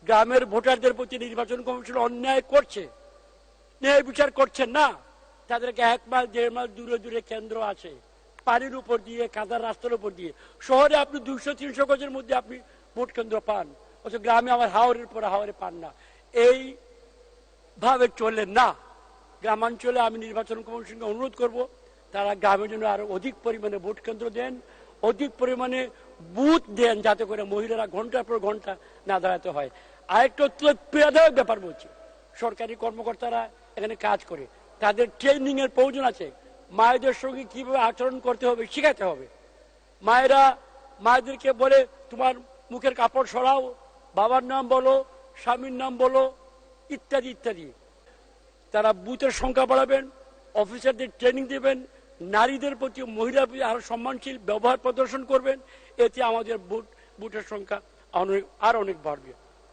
গ্রামের ভোটারদের প্রতি নির্বাচন কমিশন অন্যায় করছে, ন্যায় বিচার করছেন না। তাদেরকে 1 মাইল 1.5 মাইল দূরে দূরে কেন্দ্র আছে, পানির উপর দিয়ে, কাদার রাস্তার উপর দিয়ে। শহরে আপনি 200-300 গজের মধ্যে আপনি ভোট কেন্দ্র পান, অথচ গ্রামে আমার হাওরের পর হাওরে পান না। এই ভাবে চললেন না। গ্রামাঞ্চলে আমি নির্বাচন কমিশনকে অনুরোধ করব, তারা গ্রামের জন্য আরো অধিক পরিমাণে ভোট কেন্দ্র দেন, অধিক পরিমাণে বুথ দেন, যাতে করে মহিলারা ঘন্টার পর ঘন্টা না দাঁড়াতে হয়। আরেকটা অত্যন্ত পীড়াদায়ক ব্যাপার বলছি, সরকারি কর্মকর্তারা এখানে কাজ করে, তাদের ট্রেনিং এর প্রয়োজন আছে। মায়েদের সঙ্গে কিভাবে আচরণ করতে হবে শিখাতে হবে। মায়েদেরকে বলে তোমার মুখের কাপড় সরাও, বাবার নাম বলো, স্বামীর নাম বলো, ইত্যাদি ইত্যাদি। তারা বুথের সংখ্যা বাড়াবেন, অফিসারদের ট্রেনিং দেবেন, নারীদের প্রতি, মহিলাদের প্রতি আরো সম্মানশীল ব্যবহার প্রদর্শন করবেন। এতে আমাদের বুথের সংখ্যা আরো অনেক বাড়বে।